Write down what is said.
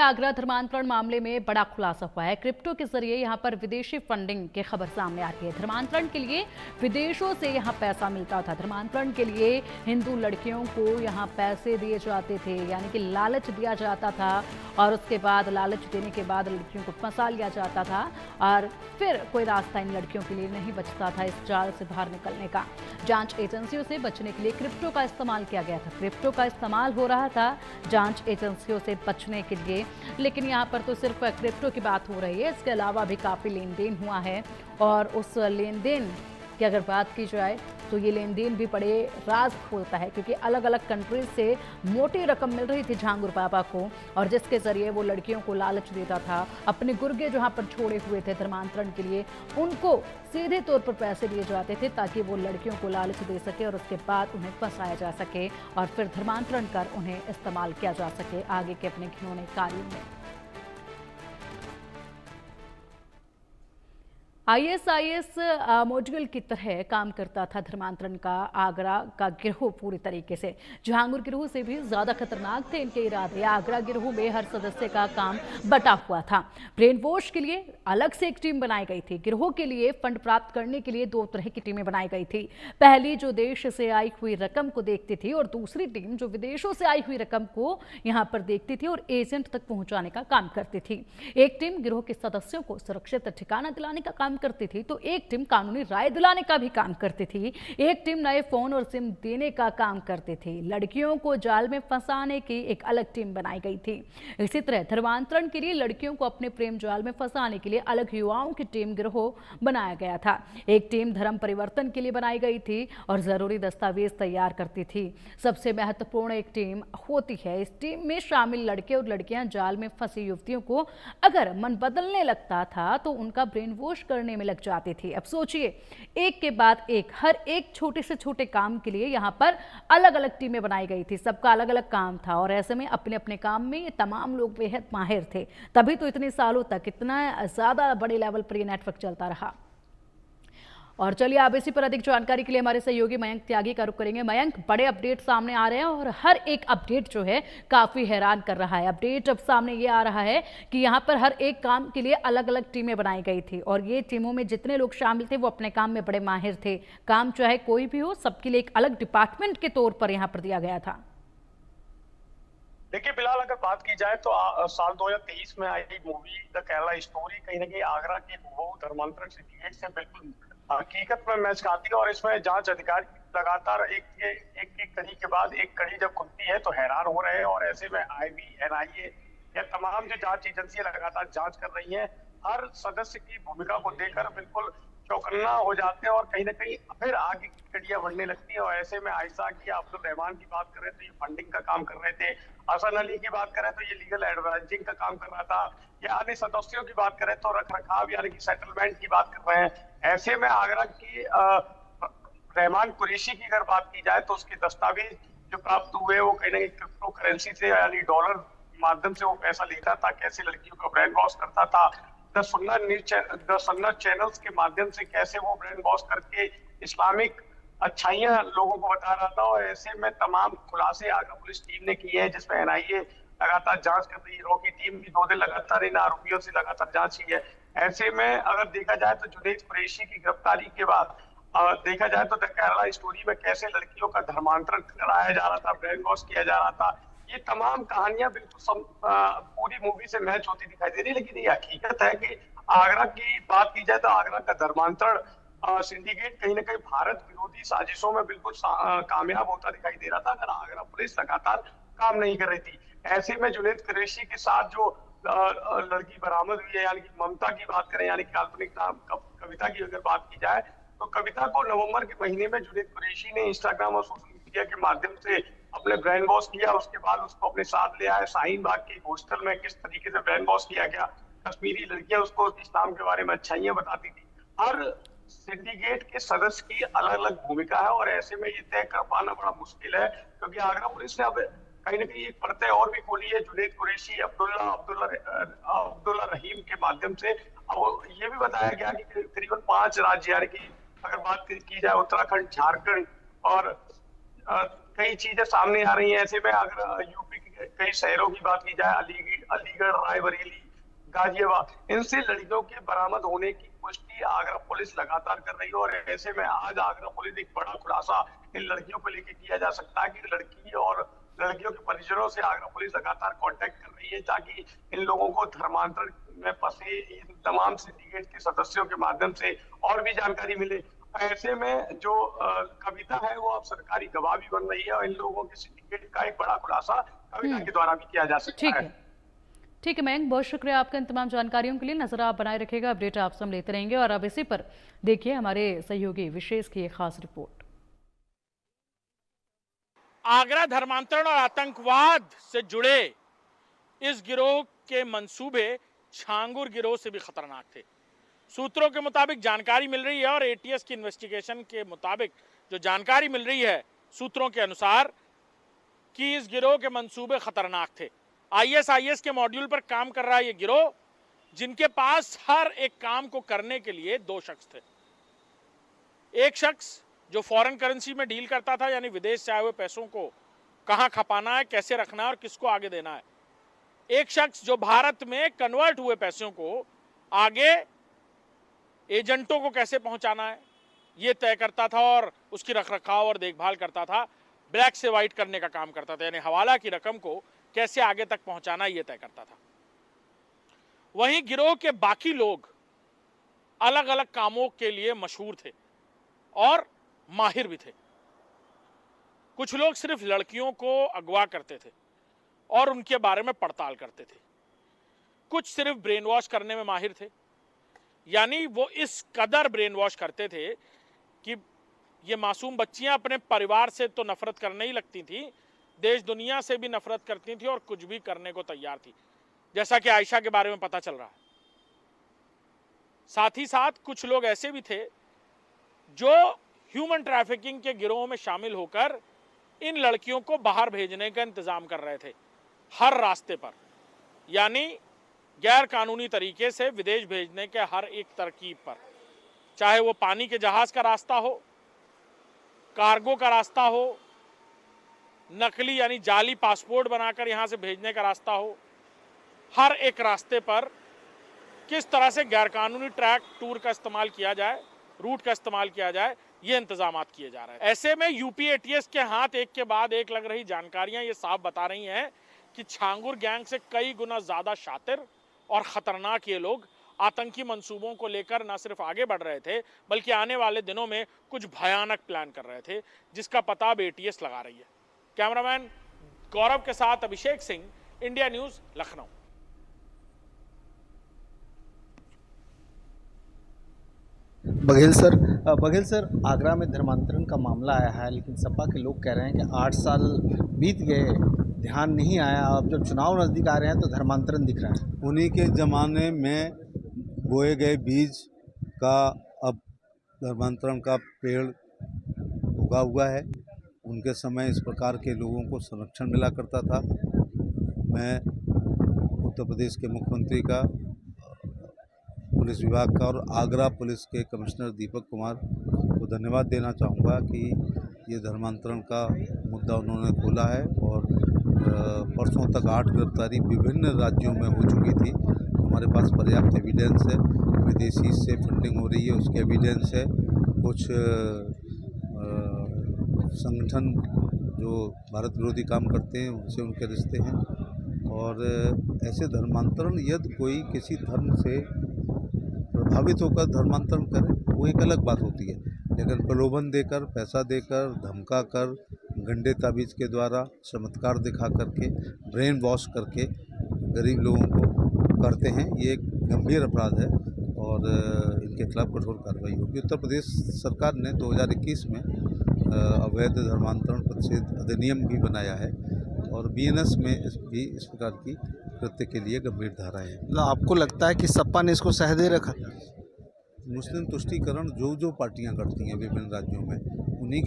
आगरा धर्मांतरण मामले में बड़ा खुलासा हुआ है। क्रिप्टो के जरिए यहां पर विदेशी फंडिंग की खबर सामने आ रही है। धर्मांतरण के लिए विदेशों से यहां पैसा मिलता था। धर्मांतरण के लिए हिंदू लड़कियों को यहां पैसे दिए जाते थे, यानी कि लालच दिया जाता था और उसके बाद लालच देने के बाद लड़कियों को फंसा लिया जाता था और फिर कोई रास्ता इन लड़कियों के लिए नहीं बचता था इस जाल से बाहर निकलने का। जांच एजेंसियों से बचने के लिए क्रिप्टो का इस्तेमाल किया गया था। क्रिप्टो का इस्तेमाल हो रहा था जांच एजेंसियों से बचने के लिए, लेकिन यहाँ पर तो सिर्फ क्रिप्टो की बात हो रही है। इसके अलावा भी काफ़ी लेन देन हुआ है और उस लेन देन की अगर बात की जाए तो ये लेन देन भी बड़े राज खोलता है, क्योंकि अलग अलग कंट्रीज से मोटी रकम मिल रही थी झांगुर बाबा को और जिसके जरिए वो लड़कियों को लालच देता था। अपने गुर्गे जहाँ पर छोड़े हुए थे धर्मांतरण के लिए, उनको सीधे तौर पर पैसे दिए जाते थे ताकि वो लड़कियों को लालच दे सके और उसके बाद उन्हें फंसाया जा सके और फिर धर्मांतरण कर उन्हें इस्तेमाल किया जा सके आगे के अपने घिनौने कार्यों में। आईएसआईएस मॉड्यूल की तरह काम करता था धर्मांतरण का आगरा का गिरोह पूरी तरीके से। झांगुर गिरोह से भी ज्यादा खतरनाक थे इनके इरादे। आगरा गिरोह में हर सदस्य का काम बटा हुआ था। ब्रेन वॉश के लिए अलग से एक टीम बनाई गई थी। गिरोह के लिए फंड प्राप्त करने के लिए दो तरह की टीमें बनाई गई थी। पहली जो देश से आई हुई रकम को देखती थी और दूसरी टीम जो विदेशों से आई हुई रकम को यहाँ पर देखती थी और एजेंट तक पहुंचाने का काम करती थी। एक टीम गिरोह के सदस्यों को सुरक्षित ठिकाना दिलाने का काम करती थी तो एक टीम कानूनी राय दिलाने का भी काम करती थी। एक टीम नए फोन और सिम देने का काम करती थी। लड़कियों को जाल में फंसाने की एक अलग टीम बनाई गई थी। इसी तरह धर्मांतरण के लिए लड़कियों को अपने प्रेम जाल में फंसाने के लिए अलग युवाओं की टीम गिरोह बनाया गया था। एक टीम धर्म परिवर्तन के लिए बनाई गई थी और जरूरी दस्तावेज तैयार करती थी। सबसे महत्वपूर्ण एक टीम होती है। इस टीम में शामिल लड़के और लड़कियां जाल में फंसी युवतियों को अगर मन बदलने लगता था तो उनका ब्रेन वॉश करने में लग जाती थी। अब सोचिए, एक के बाद एक हर एक छोटे से छोटे काम के लिए यहां पर अलग अलग टीमें बनाई गई थी। सबका अलग अलग काम था और ऐसे में अपने अपने काम में ये तमाम लोग बेहद माहिर थे। तभी तो इतने सालों तक इतना ज्यादा बड़े लेवल पर ये नेटवर्क चलता रहा। और चलिए आप इसी पर अधिक जानकारी के लिए हमारे सहयोगी मयंक त्यागी का रुख करेंगे। मयंक, बड़े अपडेट सामने आ रहे हैं और हर एक अपडेट जो है काफी हैरान कर रहा है। अपडेट अब सामने ये आ रहा है कि यहाँ पर हर एक काम के लिए अलग अलग टीमें बनाई गई थी और ये टीमों में जितने लोग शामिल थे वो अपने काम में बड़े माहिर थे। काम चाहे कोई भी हो, सबके लिए एक अलग डिपार्टमेंट के तौर पर यहाँ पर दिया गया था। देखिए, फिलहाल अगर बात की जाए तो साल 2023 में आई मूवी द केरला स्टोरी कहीं ना कहीं आगरा के धर्मांतरण सिंडिकेट से बिल्कुल हकीकत में मैच खाती है और इसमें जांच अधिकारी लगातार एक कड़ी के बाद एक कड़ी जब खुलती है तो हैरान हो रहे हैं और ऐसे में आईबी, एनआईए या तमाम जो जांच एजेंसियां लगातार जांच कर रही हैं, हर सदस्य की भूमिका को देखकर बिल्कुल चौकन्ना हो जाते हैं और कहीं ना कहीं फिर आगे की कड़ियां बढ़ने लगती है। और ऐसे में आयशा की, अब्दुल रहमान की बात करें तो ये फंडिंग का काम कर रहे थे। हसन अली की बात करें तो ये लीगल एडवाइजिंग का काम कर रहा था। या अन्य सदस्यों की बात करें तो रख रखाव यानी कि सेटलमेंट की बात कर रहे हैं। ऐसे में आगरा की रहमान कुरैशी की अगर बात की जाए तो उसके दस्तावेज जो प्राप्त हुए वो कहीं ना कहीं क्रिप्टो करेंसी से यानी डॉलर के माध्यम से वो पैसा लेता था, कैसे लड़कियों का ब्रेन वॉश करता था, द सन्ना चैनल्स के माध्यम से कैसे वो ब्रेन वॉश करके इस्लामिक अच्छाइयां लोगों को बता रहा था। और ऐसे में तमाम खुलासे आगरा पुलिस टीम ने किए हैं, जिसमें एनआईए लगातार जांच कर रही है। रॉ की टीम भी 2 दिन लगातार इन आरोपियों से लगातार जांच की है। ऐसे में अगर देखा जाए तो जुनैद कुरैशी की गिरफ्तारी के बाद देखा जाए तो द केरला स्टोरी में कैसे लड़कियों का धर्मांतरण कराया जा रहा था, ब्रेन वॉश किया जा रहा था, ये तमाम कहानियां बिल्कुल पूरी मूवी से मैच होती दिखाई दे रही है। लेकिन ये हकीकत है कि आगरा की बात की जाए तो आगरा का धर्मांतरण सिंडिकेट कहीं ना कहीं भारत विरोधी साजिशों में बिल्कुल कामयाब होता दिखाई दे रहा था अगर आगरा पुलिस लगातार काम नहीं कर रही थी। ऐसे में जुनैद कुरैशी के साथ जो लड़की बरामद हुई है, यानी कि ममता की बात करें, यानी काल्पनिक नाम कविता की अगर बात की जाए तो कविता को नवंबर के महीने में जुनैद कुरैशी ने इंस्टाग्राम और सोशल मीडिया के माध्यम से अपने ब्रेन वॉश किया। उसके बाद उसको अपने साथ ले आया। शाहीन बाग के हॉस्टल में किस तरीके से ब्रेन वॉश किया गया, कश्मीरी लड़कियां उसको इस्लाम के बारे में अच्छाइयां बताती थी। हर सिंडिकेट के सदस्य की अलग अलग भूमिका है और ऐसे में ये तय कर पाना बड़ा मुश्किल है, क्योंकि आगरा पुलिस ने अब कहीं ना कहीं एक परतें और भी खोली है जुनैद कुरैशी, अब्दुल्ला रहीम के माध्यम से। अब ये भी बताया गया कि करीबन 5 राज्य यानी कि अगर बात की जाए उत्तराखंड, झारखंड और कई चीजें सामने आ रही हैं। ऐसे में अगर यूपी के कई शहरों की बात की जाए, अलीगढ़, रायबरेली, गाजियाबाद, इनसे लड़कियों के बरामद होने की पुष्टि आगरा पुलिस लगातार कर रही है। और ऐसे में आज आगरा पुलिस एक बड़ा खुलासा इन लड़कियों को लेकर किया जा सकता है कि लड़की और लड़कियों के परिजनों से आगरा पुलिस लगातार कांटेक्ट कर रही है, ताकि इन लोगों को धर्मांतरण में फंसे इन तमाम सिंडिकेट के सदस्यों के माध्यम से और भी जानकारी मिले। ऐसे में जो कविता है वो अब सरकारी गवाह भी बन रही है और इन लोगों के सिंडिकेट का एक बड़ा खुलासा कविता के द्वारा भी किया जा सकता है। ठीक है मयंक, बहुत शुक्रिया आपका इन तमाम जानकारियों के लिए। नजर आप बनाए रखिएगा, अपडेट आपसे हम लेते रहेंगे। और अब इसी पर देखिए हमारे सहयोगी विशेष की एक खास रिपोर्ट। आगरा धर्मांतरण और आतंकवाद से जुड़े इस गिरोह के मंसूबे छांगुर गिरोह से भी खतरनाक थे। सूत्रों के मुताबिक जानकारी मिल रही है और एटीएस की इन्वेस्टिगेशन के मुताबिक जो जानकारी मिल रही है सूत्रों के अनुसार कि इस गिरोह के मंसूबे खतरनाक थे। आईएसआईएस के मॉड्यूल पर काम कर रहा है ये गिरोह, जिनके पास हर एक काम को करने के लिए दो शख्स थे। एक शख्स जो फॉरेन करेंसी में डील करता था, यानी विदेश से आए हुए पैसों को कहां खपाना है, कैसे रखना है और किसको आगे देना है। एक शख्स जो भारत में कन्वर्ट हुए पैसों को आगे एजेंटों को कैसे पहुंचाना है ये तय करता था और उसकी रखरखाव और देखभाल करता था। ब्लैक से व्हाइट करने का काम करता था, यानी हवाला की रकम को कैसे आगे तक पहुंचाना ये तय करता था। वहीं गिरोह के बाकी लोग अलग अलग कामों के लिए मशहूर थे और माहिर भी थे। कुछ लोग सिर्फ लड़कियों को अगवा करते थे और उनके बारे में पड़ताल करते थे। कुछ सिर्फ ब्रेन वॉश करने में माहिर थे, यानी वो इस कदर ब्रेन वॉश करते थे कि ये मासूम बच्चियां अपने परिवार से तो नफरत करने ही लगती थी, देश दुनिया से भी नफरत करती थी और कुछ भी करने को तैयार थी, जैसा कि आयशा के बारे में पता चल रहा है। साथ ही साथ कुछ लोग ऐसे भी थे जो ह्यूमन ट्रैफिकिंग के गिरोह में शामिल होकर इन लड़कियों को बाहर भेजने का इंतजाम कर रहे थे, हर रास्ते पर, यानी गैर कानूनी तरीके से विदेश भेजने के हर एक तरकीब पर, चाहे वो पानी के जहाज का रास्ता हो, कार्गो का रास्ता हो, नकली यानी जाली पासपोर्ट बनाकर यहां से भेजने का रास्ता हो। हर एक रास्ते पर किस तरह से गैरकानूनी ट्रैक टूर का इस्तेमाल किया जाए, रूट का इस्तेमाल किया जाए, ये इंतजामात किए जा रहे हैं। ऐसे में यूपी एटीएस के हाथ एक के बाद एक लग रही जानकारियां ये साफ बता रही हैं कि छांगुर गैंग से कई गुना ज्यादा शातिर और खतरनाक ये लोग आतंकी मंसूबों को लेकर न सिर्फ आगे बढ़ रहे थे, बल्कि आने वाले दिनों में कुछ भयानक प्लान कर रहे थे, जिसका पता अब एटीएस लगा रही है। कैमरामैन गौरव के साथ Abhishek Singh, India news, Lucknow. Baghel sir, Agra में धर्मांतरण का मामला आया है, लेकिन सपा के लोग कह रहे हैं कि 8 साल बीत गए, ध्यान नहीं आया, अब जब चुनाव नज़दीक आ रहे हैं तो धर्मांतरण दिख रहा है। उन्हीं के ज़माने में बोए गए बीज का अब धर्मांतरण का पेड़ उगा हुआ है। उनके समय इस प्रकार के लोगों को संरक्षण मिला करता था। मैं उत्तर प्रदेश के मुख्यमंत्री का, पुलिस विभाग का और आगरा पुलिस के कमिश्नर दीपक कुमार को धन्यवाद देना चाहूँगा कि ये धर्मांतरण का मुद्दा उन्होंने खोला है। और परसों तक 8 गिरफ्तारी विभिन्न राज्यों में हो चुकी थी। हमारे पास पर्याप्त एविडेंस है, विदेशी से फंडिंग हो रही है उसके एविडेंस है। कुछ संगठन जो भारत विरोधी काम करते हैं उनसे उनके रिश्ते हैं। और ऐसे धर्मांतरण, यदि कोई किसी धर्म से प्रभावित होकर धर्मांतरण करे वो एक अलग बात होती है, लेकिन प्रलोभन देकर, पैसा देकर, धमका कर, गंडे ताबीज़ के द्वारा, चमत्कार दिखा करके, ब्रेन वॉश करके गरीब लोगों को करते हैं, ये एक गंभीर अपराध है और इनके खिलाफ कठोर कार्रवाई होगी। उत्तर प्रदेश सरकार ने 2021 में अवैध धर्मांतरण प्रतिषेध अधिनियम भी बनाया है और बीएनएस में भी इस प्रकार की कृत्य के लिए गंभीर धाराएं हैं। आपको लगता है कि सपा ने इसको सह दे रखा? मुस्लिम तुष्टीकरण जो पार्टियां करती हैं विभिन्न राज्यों में,